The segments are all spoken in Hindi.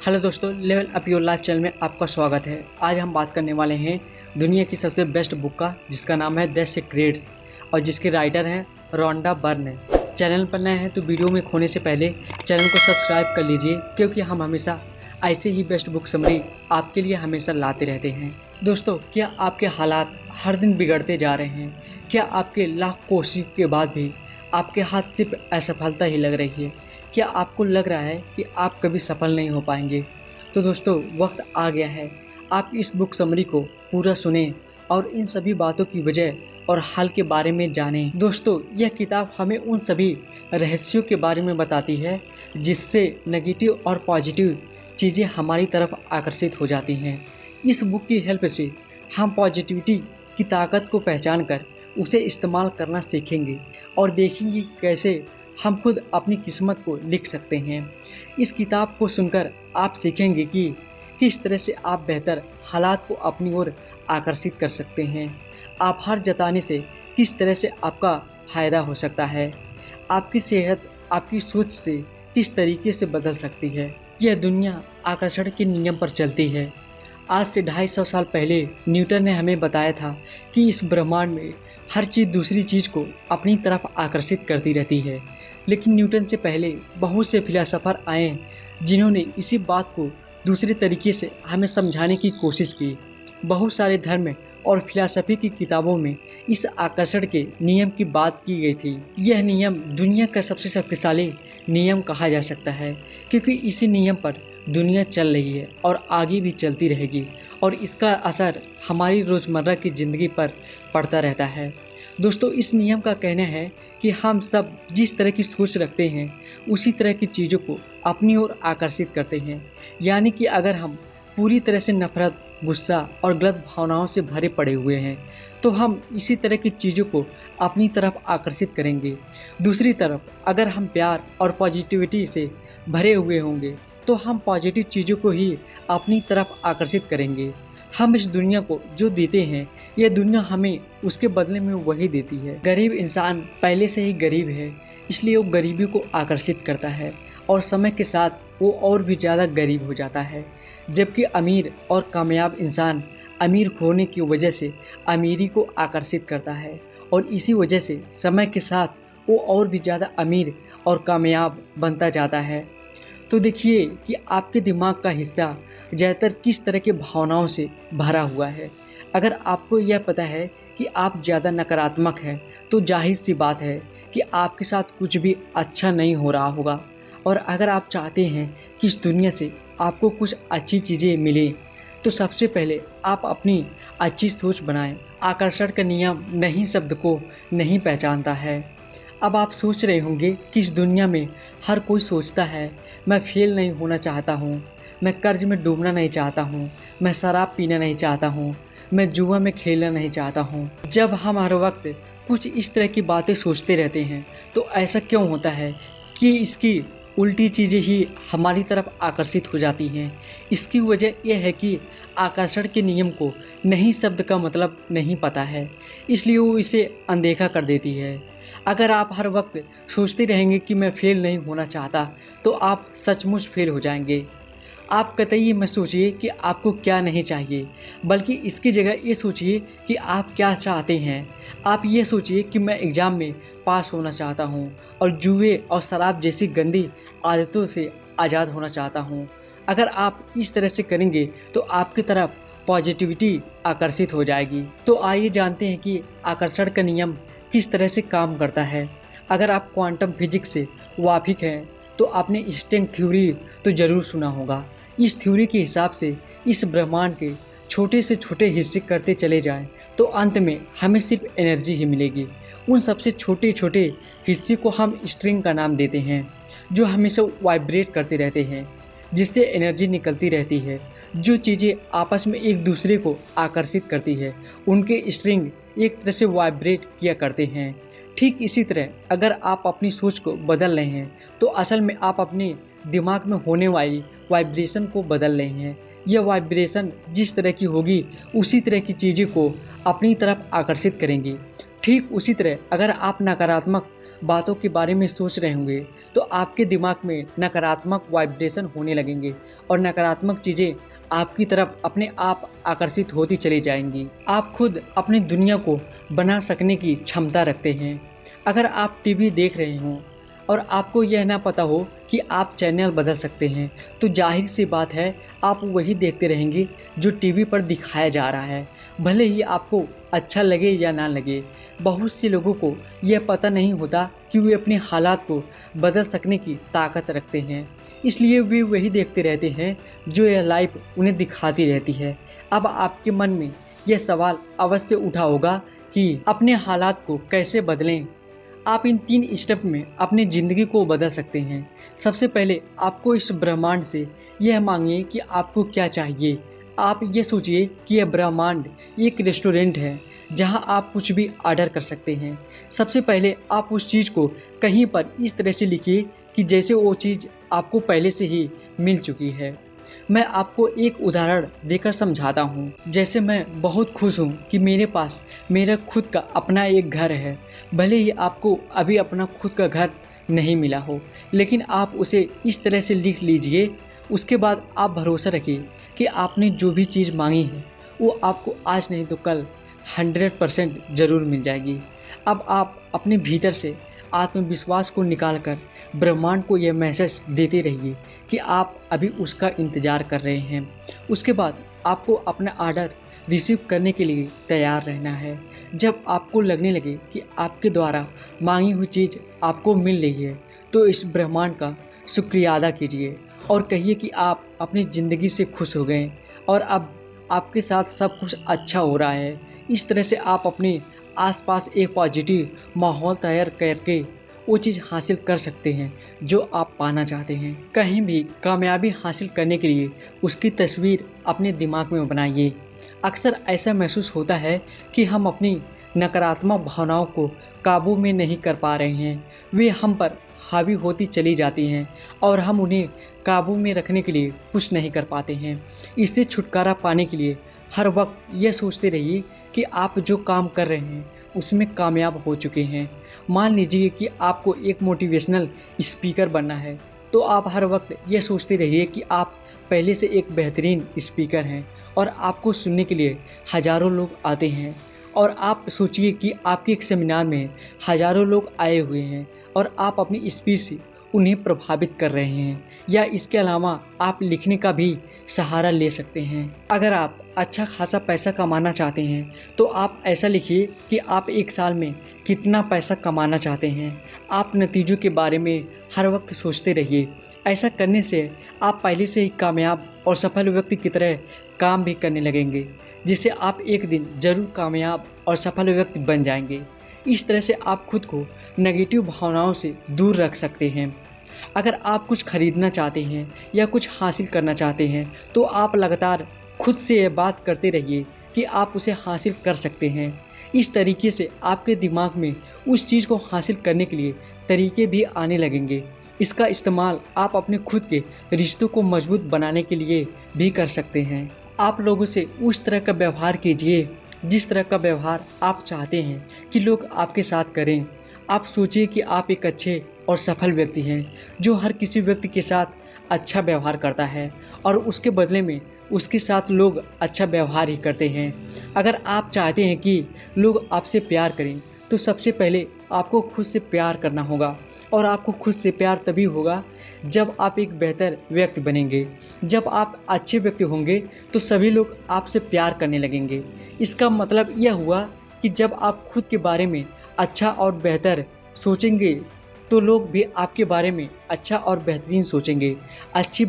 हेलो दोस्तों, level up your life channel में आपका स्वागत है। आज हम बात करने वाले हैं दुनिया की सबसे बेस्ट बुक का, जिसका नाम है द सीक्रेट्स और जिसके राइटर हैं रोंडा बर्न। चैनल पर नए हैं तो वीडियो में खोने से पहले चैनल को सब्सक्राइब कर लीजिए, क्योंकि हम हमेशा ऐसे ही बेस्ट बुक समरी आपके लिए हमेशा लाते रहते हैं। दोस्तों, क्या आपके हालात हर दिन बिगड़ते जा रहे हैं? क्या आपके लाख कोशिश के बाद भी आपके हाथ सिर्फ असफलता ही लग रही है? क्या आपको लग रहा है कि आप कभी सफल नहीं हो पाएंगे? तो दोस्तों, वक्त आ गया है आप इस बुक समरी को पूरा सुनें और इन सभी बातों की वजह और हल के बारे में जानें। दोस्तों, यह किताब हमें उन सभी रहस्यों के बारे में बताती है जिससे नेगेटिव और पॉजिटिव चीज़ें हमारी तरफ आकर्षित हो जाती हैं। इस बुक की हेल्प से हम पॉजिटिविटी की ताकत को पहचान कर उसे इस्तेमाल करना सीखेंगे और देखेंगे कैसे हम खुद अपनी किस्मत को लिख सकते हैं। इस किताब को सुनकर आप सीखेंगे कि किस तरह से आप बेहतर हालात को अपनी ओर आकर्षित कर सकते हैं। आप हार जताने से किस तरह से आपका फ़ायदा हो सकता है। आपकी सेहत आपकी सोच से किस तरीके से बदल सकती है। यह दुनिया आकर्षण के नियम पर चलती है। आज से 250 साल पहले न्यूटन ने हमें बताया था कि इस ब्रह्मांड में हर चीज़ दूसरी चीज़ को अपनी तरफ आकर्षित करती रहती है। लेकिन न्यूटन से पहले बहुत से फिलोसोफर आए जिन्होंने इसी बात को दूसरे तरीके से हमें समझाने की कोशिश की। बहुत सारे धर्म और फिलॉसफी की किताबों में इस आकर्षण के नियम की बात की गई थी। यह नियम दुनिया का सबसे शक्तिशाली नियम कहा जा सकता है, क्योंकि इसी नियम पर दुनिया चल रही है और आगे भी चलती रहेगी और इसका असर हमारी रोज़मर्रा की ज़िंदगी पर पड़ता रहता है। दोस्तों, इस नियम का कहना है कि हम सब जिस तरह की सोच रखते हैं उसी तरह की चीज़ों को अपनी ओर आकर्षित करते हैं। यानी कि अगर हम पूरी तरह से नफरत, गुस्सा और गलत भावनाओं से भरे पड़े हुए हैं तो हम इसी तरह की चीज़ों को अपनी तरफ आकर्षित करेंगे। दूसरी तरफ अगर हम प्यार और पॉजिटिविटी से भरे हुए होंगे तो हम पॉजिटिव चीज़ों को ही अपनी तरफ आकर्षित करेंगे। हम इस दुनिया को जो देते हैं, यह दुनिया हमें उसके बदले में वही देती है। गरीब इंसान पहले से ही गरीब है, इसलिए वो गरीबी को आकर्षित करता है और समय के साथ वो और भी ज़्यादा गरीब हो जाता है। जबकि अमीर और कामयाब इंसान अमीर होने की वजह से अमीरी को आकर्षित करता है और इसी वजह से समय के साथ वो और भी ज़्यादा अमीर और कामयाब बनता जाता है। तो देखिए कि आपके दिमाग का हिस्सा ज़्यादातर किस तरह के भावनाओं से भरा हुआ है। अगर आपको यह पता है कि आप ज़्यादा नकारात्मक हैं तो जाहिर सी बात है कि आपके साथ कुछ भी अच्छा नहीं हो रहा होगा। और अगर आप चाहते हैं कि इस दुनिया से आपको कुछ अच्छी चीज़ें मिलें तो सबसे पहले आप अपनी अच्छी सोच बनाएं। आकर्षण का नियम नहीं शब्द को नहीं पहचानता है। अब आप सोच रहे होंगे कि इस दुनिया में हर कोई सोचता है मैं फेल नहीं होना चाहता हूँ, मैं कर्ज में डूबना नहीं चाहता हूँ, मैं शराब पीना नहीं चाहता हूँ, मैं जुआ में खेलना नहीं चाहता हूँ। जब हम हर वक्त कुछ इस तरह की बातें सोचते रहते हैं तो ऐसा क्यों होता है कि इसकी उल्टी चीज़ें ही हमारी तरफ आकर्षित हो जाती हैं। इसकी वजह यह है कि आकर्षण के नियम को नहीं शब्द का मतलब नहीं पता है, इसलिए वो इसे अनदेखा कर देती है। अगर आप हर वक्त सोचते रहेंगे कि मैं फेल नहीं होना चाहता तो आप सचमुच फेल हो जाएंगे। आप कतई मत सोचिए कि आपको क्या नहीं चाहिए, बल्कि इसकी जगह ये सोचिए कि आप क्या चाहते हैं। आप ये सोचिए कि मैं एग्ज़ाम में पास होना चाहता हूँ और जुए और शराब जैसी गंदी आदतों से आज़ाद होना चाहता हूँ। अगर आप इस तरह से करेंगे तो आपकी तरफ पॉजिटिविटी आकर्षित हो जाएगी। तो आइए जानते हैं कि आकर्षण का नियम किस तरह से काम करता है। अगर आप क्वांटम फिजिक्स से वाकिफ़ हैं तो आपने स्ट्रिंग थ्योरी तो ज़रूर सुना होगा। इस थ्योरी के हिसाब से इस ब्रह्मांड के छोटे से छोटे हिस्से करते चले जाएं तो अंत में हमें सिर्फ एनर्जी ही मिलेगी। उन सबसे छोटे छोटे हिस्से को हम स्ट्रिंग का नाम देते हैं, जो हमेशा वाइब्रेट करते रहते हैं, जिससे एनर्जी निकलती रहती है। जो चीज़ें आपस में एक दूसरे को आकर्षित करती है उनके स्ट्रिंग एक तरह से वाइब्रेट किया करते हैं। ठीक इसी तरह अगर आप अपनी सोच को बदल रहे हैं तो असल में आप अपने दिमाग में होने वाली वाइब्रेशन को बदल रहे हैं। यह वाइब्रेशन जिस तरह की होगी उसी तरह की चीज़ों को अपनी तरफ आकर्षित करेंगी। ठीक उसी तरह अगर आप नकारात्मक बातों के बारे में सोच रहे होंगे तो आपके दिमाग में नकारात्मक वाइब्रेशन होने लगेंगे और नकारात्मक चीज़ें आपकी तरफ अपने आप आकर्षित होती चली जाएंगी। आप खुद अपनी दुनिया को बना सकने की क्षमता रखते हैं। अगर आप टीवी देख रहे हों और आपको यह ना पता हो कि आप चैनल बदल सकते हैं, तो जाहिर सी बात है आप वही देखते रहेंगे जो टीवी पर दिखाया जा रहा है, भले ही आपको अच्छा लगे या ना लगे। बहुत से लोगों को यह पता नहीं होता कि वे अपने हालात को बदल सकने की ताकत रखते हैं, इसलिए वे वही देखते रहते हैं जो यह लाइफ उन्हें दिखाती रहती है। अब आपके मन में यह सवाल अवश्य उठा होगा कि अपने हालात को कैसे बदलें। आप इन 3 स्टेप में अपनी ज़िंदगी को बदल सकते हैं। सबसे पहले आपको इस ब्रह्मांड से यह मांगिए कि आपको क्या चाहिए। आप ये सोचिए कि यह ब्रह्मांड एक रेस्टोरेंट है जहां आप कुछ भी ऑर्डर कर सकते हैं। सबसे पहले आप उस चीज़ को कहीं पर इस तरह से लिखिए कि जैसे वो चीज़ आपको पहले से ही मिल चुकी है। मैं आपको एक उदाहरण देकर समझाता हूँ। जैसे मैं बहुत खुश हूँ कि मेरे पास मेरा खुद का अपना एक घर है। भले ही आपको अभी अपना खुद का घर नहीं मिला हो, लेकिन आप उसे इस तरह से लिख लीजिए। उसके बाद आप भरोसा रखिए कि आपने जो भी चीज़ मांगी है वो आपको आज नहीं तो कल 100% ज़रूर मिल जाएगी। अब आप अपने भीतर से आत्मविश्वास को निकाल कर ब्रह्मांड को यह मैसेज देते रहिए कि आप अभी उसका इंतज़ार कर रहे हैं। उसके बाद आपको अपना ऑर्डर रिसीव करने के लिए तैयार रहना है। जब आपको लगने लगे कि आपके द्वारा मांगी हुई चीज़ आपको मिल रही है, तो इस ब्रह्मांड का शुक्रिया अदा कीजिए और कहिए कि आप अपनी ज़िंदगी से खुश हो गए और अब आपके साथ सब कुछ अच्छा हो रहा है। इस तरह से आप अपने आसपास एक पॉजिटिव माहौल तैयार करके वो चीज़ हासिल कर सकते हैं जो आप पाना चाहते हैं। कहीं भी कामयाबी हासिल करने के लिए उसकी तस्वीर अपने दिमाग में बनाइए। अक्सर ऐसा महसूस होता है कि हम अपनी नकारात्मक भावनाओं को काबू में नहीं कर पा रहे हैं। वे हम पर हावी होती चली जाती हैं और हम उन्हें काबू में रखने के लिए कुछ नहीं कर पाते हैं। इससे छुटकारा पाने के लिए हर वक्त यह सोचते रहिए कि आप जो काम कर रहे हैं उसमें कामयाब हो चुके हैं। मान लीजिए कि आपको एक मोटिवेशनल स्पीकर बनना है, तो आप हर वक्त यह सोचते रहिए कि आप पहले से एक बेहतरीन स्पीकर हैं और आपको सुनने के लिए हज़ारों लोग आते हैं। और आप सोचिए कि आपके एक सेमिनार में हज़ारों लोग आए हुए हैं और आप अपनी स्पीच से उन्हें प्रभावित कर रहे हैं। या इसके अलावा आप लिखने का भी सहारा ले सकते हैं। अगर आप अच्छा खासा पैसा कमाना चाहते हैं तो आप ऐसा लिखिए कि आप एक साल में कितना पैसा कमाना चाहते हैं। आप नतीजों के बारे में हर वक्त सोचते रहिए। ऐसा करने से आप पहले से ही कामयाब और सफल व्यक्ति की तरह काम भी करने लगेंगे, जिससे आप एक दिन ज़रूर कामयाब और सफल व्यक्ति बन जाएंगे। इस तरह से आप खुद को नेगेटिव भावनाओं से दूर रख सकते हैं। अगर आप कुछ खरीदना चाहते हैं या कुछ हासिल करना चाहते हैं तो आप लगातार खुद से यह बात करते रहिए कि आप उसे हासिल कर सकते हैं। इस तरीके से आपके दिमाग में उस चीज़ को हासिल करने के लिए तरीके भी आने लगेंगे। इसका इस्तेमाल आप अपने खुद के रिश्तों को मजबूत बनाने के लिए भी कर सकते हैं। आप लोगों से उस तरह का व्यवहार कीजिए जिस तरह का व्यवहार आप चाहते हैं कि लोग आपके साथ करें। आप सोचिए कि आप एक अच्छे और सफल व्यक्ति हैं जो हर किसी व्यक्ति के साथ अच्छा व्यवहार करता है और उसके बदले में उसके साथ लोग अच्छा व्यवहार ही करते हैं। अगर आप चाहते हैं कि लोग आपसे प्यार करें तो सबसे पहले आपको खुद से प्यार करना होगा और आपको खुद से प्यार तभी होगा जब आप एक बेहतर व्यक्ति बनेंगे। जब आप अच्छे व्यक्ति होंगे तो सभी लोग आपसे प्यार करने लगेंगे। इसका मतलब यह हुआ कि जब आप खुद के बारे में अच्छा और बेहतर सोचेंगे तो लोग भी आपके बारे में अच्छा और बेहतरीन सोचेंगे। अच्छी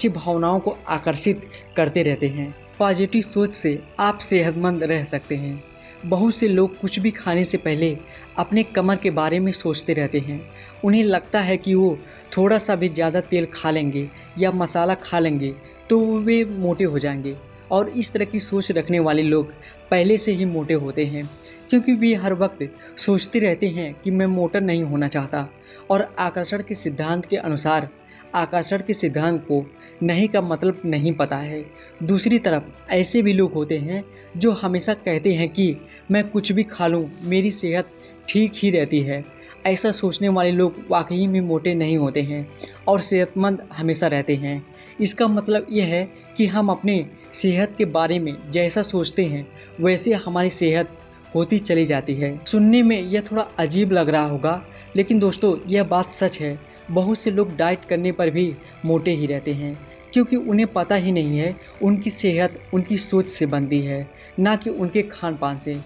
भावनाओं को आकर्षित करते रहते हैं। पॉजिटिव सोच से आप सेहतमंद रह सकते हैं। बहुत से लोग कुछ भी खाने से पहले अपने कमर के बारे में सोचते रहते हैं। उन्हें लगता है कि वो थोड़ा सा भी ज़्यादा तेल खा लेंगे या मसाला खा लेंगे तो वे मोटे हो जाएंगे। और इस तरह की सोच रखने वाले लोग पहले से ही मोटे होते हैं, क्योंकि वे हर वक्त सोचते रहते हैं कि मैं मोटा नहीं होना चाहता। और आकर्षण के सिद्धांत के अनुसार आकर्षण के सिद्धांत को नहीं का मतलब नहीं पता है। दूसरी तरफ ऐसे भी लोग होते हैं जो हमेशा कहते हैं कि मैं कुछ भी खा लूँ मेरी सेहत ठीक ही रहती है। ऐसा सोचने वाले लोग वाकई में मोटे नहीं होते हैं और सेहतमंद हमेशा रहते हैं। इसका मतलब यह है कि हम अपने सेहत के बारे में जैसा सोचते हैं वैसे हमारी सेहत होती चली जाती है। सुनने में यह थोड़ा अजीब लग रहा होगा, लेकिन दोस्तों यह बात सच है। बहुत से लोग डाइट करने पर भी मोटे ही रहते हैं, क्योंकि उन्हें पता ही नहीं है उनकी सेहत उनकी सोच से बनती है, ना कि उनके खान पान से।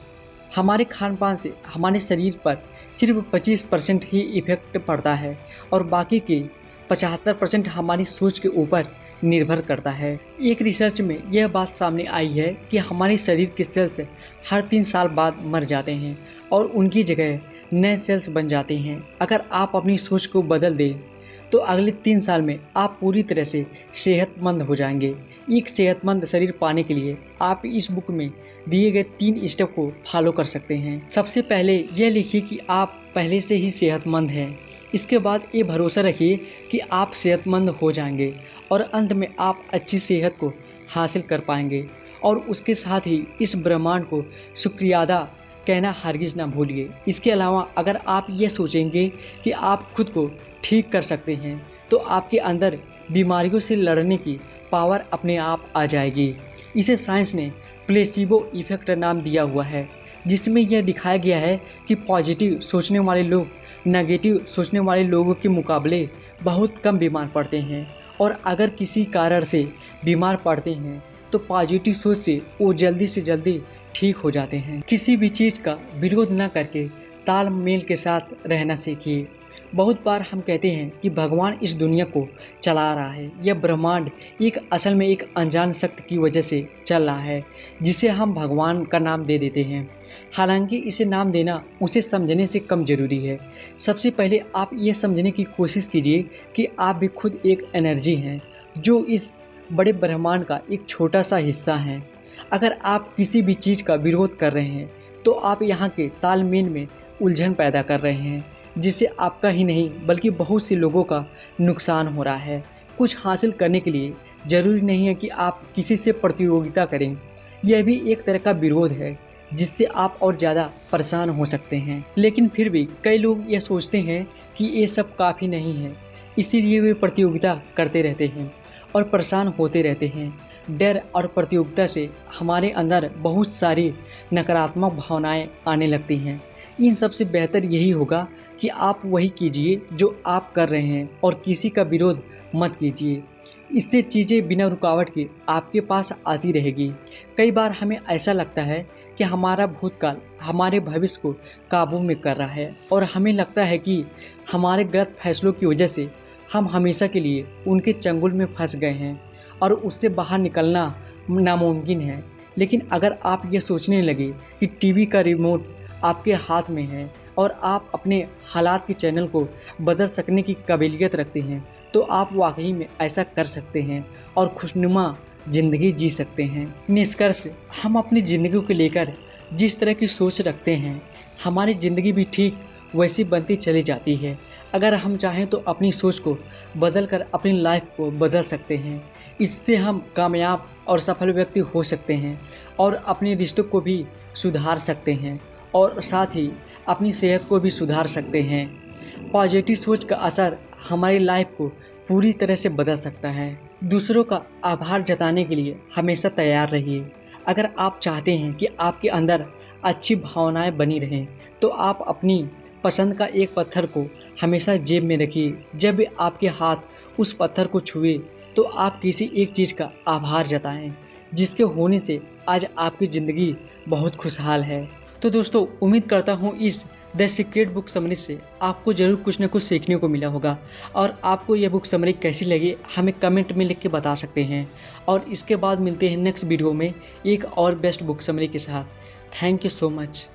हमारे खान पान से हमारे शरीर पर सिर्फ 25% ही इफ़ेक्ट पड़ता है और बाकी के 75% हमारी सोच के ऊपर निर्भर करता है। एक रिसर्च में यह बात सामने आई है कि हमारे शरीर के सेल्स हर 3 साल बाद मर जाते हैं और उनकी जगह नए सेल्स बन जाते हैं। अगर आप अपनी सोच को बदल दें तो अगले 3 साल में आप पूरी तरह से सेहतमंद हो जाएंगे। एक सेहतमंद शरीर पाने के लिए आप इस बुक में दिए गए 3 स्टेप को फॉलो कर सकते हैं। सबसे पहले यह लिखिए कि आप पहले से ही सेहतमंद हैं। इसके बाद ये भरोसा रखिए कि आप सेहतमंद हो जाएंगे और अंत में आप अच्छी सेहत को हासिल कर पाएंगे। और उसके साथ ही इस ब्रह्मांड को शुक्रिया अदा कहना हरगिज़ ना भूलिए। इसके अलावा अगर आप ये सोचेंगे कि आप खुद को ठीक कर सकते हैं तो आपके अंदर बीमारियों से लड़ने की पावर अपने आप आ जाएगी। इसे साइंस ने प्लेसिबो इफेक्ट नाम दिया हुआ है, जिसमें यह दिखाया गया है कि पॉजिटिव सोचने वाले लोग नेगेटिव सोचने वाले लोगों के मुकाबले बहुत कम बीमार पड़ते हैं, और अगर किसी कारण से बीमार पड़ते हैं तो पॉजिटिव सोच से वो जल्दी से जल्दी ठीक हो जाते हैं। किसी भी चीज़ का विरोध न करके तालमेल के साथ रहना सीखिए। बहुत बार हम कहते हैं कि भगवान इस दुनिया को चला रहा है, यह ब्रह्मांड असल में एक अनजान शक्ति की वजह से चल रहा है, जिसे हम भगवान का नाम दे देते हैं। हालांकि इसे नाम देना उसे समझने से कम ज़रूरी है। सबसे पहले आप ये समझने की कोशिश कीजिए कि आप भी खुद एक एनर्जी हैं जो इस बड़े ब्रह्मांड का एक छोटा सा हिस्सा है। अगर आप किसी भी चीज़ का विरोध कर रहे हैं तो आप यहाँ के तालमेल में उलझन पैदा कर रहे हैं, जिससे आपका ही नहीं बल्कि बहुत से लोगों का नुकसान हो रहा है। कुछ हासिल करने के लिए ज़रूरी नहीं है कि आप किसी से प्रतियोगिता करें। यह भी एक तरह का विरोध है जिससे आप और ज़्यादा परेशान हो सकते हैं। लेकिन फिर भी कई लोग यह सोचते हैं कि ये सब काफ़ी नहीं है, इसीलिए वे प्रतियोगिता करते रहते हैं और परेशान होते रहते हैं। डर और प्रतियोगिता से हमारे अंदर बहुत सारी नकारात्मक भावनाएं आने लगती हैं। इन सब से बेहतर यही होगा कि आप वही कीजिए जो आप कर रहे हैं और किसी का विरोध मत कीजिए। इससे चीज़ें बिना रुकावट के आपके पास आती रहेगी। कई बार हमें ऐसा लगता है कि हमारा भूतकाल हमारे भविष्य को काबू में कर रहा है और हमें लगता है कि हमारे गलत फैसलों की वजह से हम हमेशा के लिए उनके चंगुल में फंस गए हैं और उससे बाहर निकलना नामुमकिन है। लेकिन अगर आप ये सोचने लगे कि टीवी का रिमोट आपके हाथ में है और आप अपने हालात के चैनल को बदल सकने की काबिलियत रखते हैं, तो आप वाकई में ऐसा कर सकते हैं और खुशनुमा ज़िंदगी जी सकते हैं। निष्कर्ष, हम अपनी ज़िंदगी को लेकर जिस तरह की सोच रखते हैं, हमारी ज़िंदगी भी ठीक वैसी बनती चली जाती है। अगर हम चाहें तो अपनी सोच को बदल कर अपनी लाइफ को बदल सकते हैं। इससे हम कामयाब और सफल व्यक्ति हो सकते हैं और अपने रिश्तों को भी सुधार सकते हैं और साथ ही अपनी सेहत को भी सुधार सकते हैं। पॉजिटिव सोच का असर हमारी लाइफ को पूरी तरह से बदल सकता है। दूसरों का आभार जताने के लिए हमेशा तैयार रहिए। अगर आप चाहते हैं कि आपके अंदर अच्छी भावनाएं बनी रहें, तो आप अपनी पसंद का एक पत्थर को हमेशा जेब में रखिए। जब भी आपके हाथ उस पत्थर को छुए तो आप किसी एक चीज़ का आभार जताएं, जिसके होने से आज आपकी ज़िंदगी बहुत खुशहाल है। तो दोस्तों, उम्मीद करता हूँ इस द सीक्रेट बुक समरी से आपको ज़रूर कुछ न कुछ सीखने को मिला होगा, और आपको यह बुक समरी कैसी लगी हमें कमेंट में लिख के बता सकते हैं। और इसके बाद मिलते हैं नेक्स्ट वीडियो में एक और बेस्ट बुक समरी के साथ। Thank you so much.